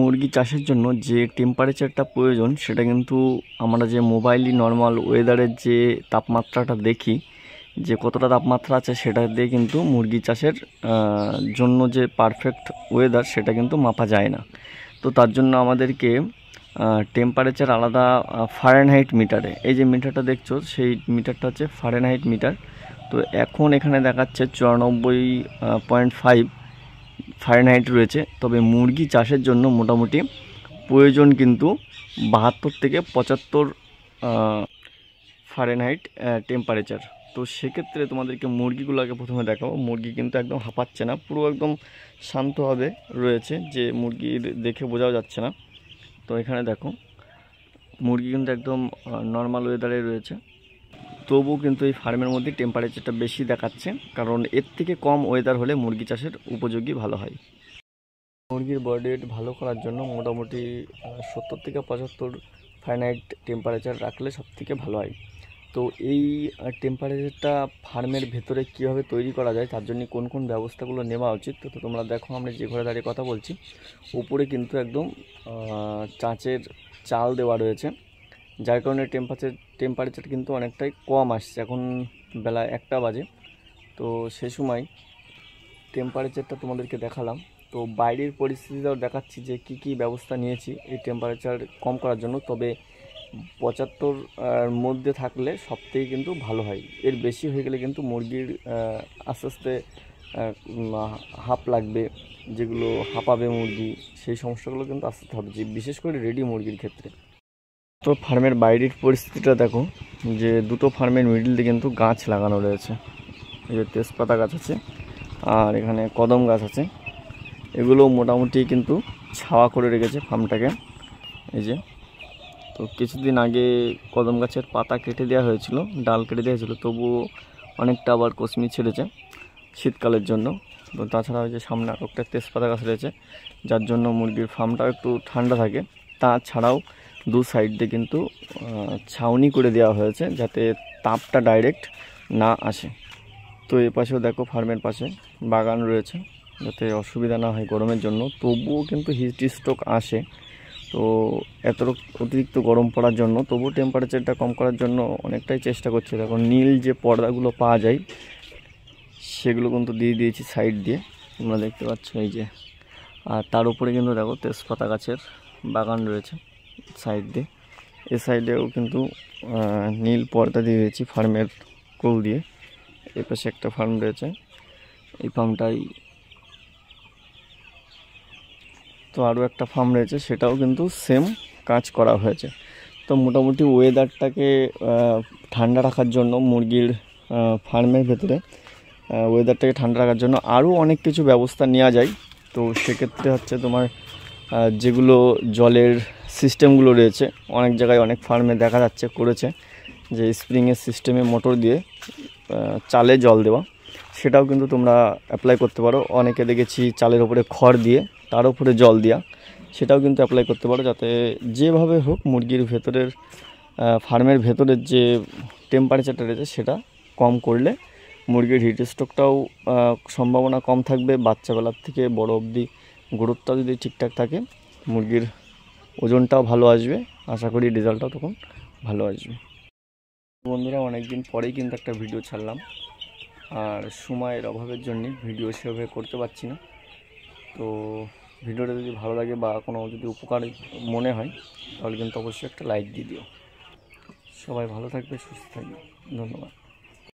মুরগি চাষের জন্য যে টেম্পারেচারটা প্রয়োজন সেটা কিন্তু আমরা যে মোবাইলে নর্মাল ওয়েদারের যে তাপমাত্রাটা দেখি যে কতটা তাপমাত্রা আছে সেটা দিয়ে কিন্তু মুরগি চাষের জন্য যে পারফেক্ট ওয়েদার সেটা কিন্তু মাপা যায় না। তো তার জন্য আমাদেরকে টেম্পারেচার আলাদা ফারেনহাইট মিটারে, এই যে মিটারটা দেখছো সেই মিটারটা হচ্ছে ফারেনহাইট মিটার। তো এখন এখানে দেখাচ্ছে 94.5 ফারেনহাইট রয়েছে। তবে মুরগি চাষের জন্য মোটামুটি প্রয়োজন কিন্তু 72 থেকে 75 ফারেনহাইট টেম্পারেচার। তো সেক্ষেত্রে তোমাদেরকে মুরগিগুলোকে প্রথমে দেখাবো। মুরগি কিন্তু একদম হাঁপাচ্ছে না, পুরো একদম শান্তভাবে রয়েছে, যে মুরগির দেখে বোঝাও যাচ্ছে না। তো এখানে দেখো মুরগি কিন্তু একদম নর্মাল ওয়েদারে রয়েছে, তবুও কিন্তু এই ফার্মের মধ্যে টেম্পারেচারটা বেশি দেখাচ্ছে, কারণ এর থেকে কম ওয়েদার হলে মুরগি চাষের উপযোগী ভালো হয়। মুরগির বডি ওয়েট ভালো করার জন্য মোটামুটি 70 থেকে 75 ফারেনহাইট টেম্পারেচার রাখলে সব থেকে ভালো হয়। তো এই টেম্পারেচারটা ফার্মের ভেতরে কীভাবে তৈরি করা যায়, তার জন্য কোন কোন ব্যবস্থাগুলো নেওয়া উচিত, তো তোমরা দেখো আমরা যে ঘরে দাঁড়িয়ে কথা বলছি উপরে কিন্তু একদম চাঁচের চাল দেওয়া রয়েছে, যার কারণে টেম্পারেচার কিন্তু অনেকটাই কম আসছে। এখন বেলা 1টা বাজে, তো সে সময় টেম্পারেচারটা তোমাদেরকে দেখালাম। তো বাইরের পরিস্থিতিটাও দেখাচ্ছি যে কি কি ব্যবস্থা নিয়েছি এই টেম্পারেচার কম করার জন্য। তবে 75 মধ্যে থাকলে সবথেকে কিন্তু ভালো হয়। এর বেশি হয়ে গেলে কিন্তু মুরগির আস্তে আস্তে হাঁপ লাগবে, যেগুলো হাঁপাবে মুরগি, সেই সমস্যাগুলো কিন্তু আস্তে আস্তে হবে, যে বিশেষ করে রেডি মুরগির ক্ষেত্রে। তো ফার্মের বাইরের পরিস্থিতিটা দেখো, যে দুটো ফার্মের মিডিল দিয়ে কিন্তু গাছ লাগানো রয়েছে। এই যে তেজপাতা গাছ আছে আর এখানে কদম গাছ আছে, এগুলো মোটামুটি কিন্তু ছাওয়া করে রেখেছে ফার্মটাকে। এই যে, তো কিছুদিন আগে কদম গাছের পাতা কেটে দেওয়া হয়েছিল, ডাল কেটে দেওয়া হয়েছিল, তবুও অনেকটা আবার কসমি ছেড়েছে শীতকালের জন্য। তো তাছাড়া ওই যে সামনে আরও একটা তেজপাতা গাছ রয়েছে, যার জন্য মুরগির ফার্মটাও একটু ঠান্ডা থাকে। তাছাড়াও দু সাইড দিয়ে কিন্তু ছাউনি করে দেওয়া হয়েছে, যাতে তাপটা ডাইরেক্ট না আসে। তো এ পাশেও দেখো ফার্মের পাশে বাগান রয়েছে, যাতে অসুবিধা না হয় গরমের জন্য। তবুও কিন্তু হিট স্ট্রোক আসে, তো এত অতিরিক্ত গরম পড়ার জন্য তবুও টেম্পারেচারটা কম করার জন্য অনেকটাই চেষ্টা করছে। দেখো নীল যে পর্দাগুলো পাওয়া যায় সেগুলো কিন্তু দিয়ে দিয়েছি সাইড দিয়ে, তোমরা দেখতে পাচ্ছ এই যে। আর তার উপরে কিন্তু দেখো তেজপাতা গাছের বাগান রয়েছে সাইড দিয়ে, এ সাইডেও কিন্তু নীল পর্দা দিয়ে দিয়েছি ফার্মের কোল দিয়ে। এ পাশে একটা ফার্ম রয়েছে, এই ফার্মটাই। তো আরও একটা ফার্ম রয়েছে, সেটাও কিন্তু সেম কাজ করা হয়েছে। তো মোটামুটি ওয়েদারটাকে ঠান্ডা রাখার জন্য মুরগির ফার্মের ভেতরে ওয়েদারটাকে ঠান্ডা রাখার জন্য আরও অনেক কিছু ব্যবস্থা নেওয়া যায়। তো সেক্ষেত্রে হচ্ছে তোমার যেগুলো জলের সিস্টেমগুলো রয়েছে, অনেক জায়গায় অনেক ফার্মে দেখা যাচ্ছে করেছে যে স্প্রিংয়ের সিস্টেমে মোটর দিয়ে চালে জল দেওয়া, সেটাও কিন্তু তোমরা অ্যাপ্লাই করতে পারো। অনেকে দেখেছি চালের ওপরে খড় দিয়ে তার উপরে জল দেওয়া, সেটাও কিন্তু অ্যাপ্লাই করতে পারো, যাতে যেভাবে হোক মুরগির ভেতরের ফার্মের ভেতরের যে টেম্পারেচারটা রয়েছে সেটা কম করলে মুরগির হিট স্ট্রোকটাও সম্ভাবনা কম থাকবে। বাচ্চাবেলার থেকে বড় অবধি গ্রোথটা যদি ঠিকঠাক থাকে, মুরগির ওজনটাও ভালো আসবে, আশা করি রেজাল্টটাও তখন ভালো আসবে। বন্ধুরা, অনেক দিন পরেই কিন্তু একটা ভিডিও ছাড়লাম, আর সময়ের অভাবের জন্য ভিডিও সেভাবে করতে পারছি না। তো ভিডিওটা যদি ভালো লাগে বা কোনো যদি উপকার মনে হয়, তাহলে কিন্তু অবশ্যই একটা লাইক দিয়ে দিও। সবাই ভালো থাকবে, সুস্থ থাকবে, ধন্যবাদ।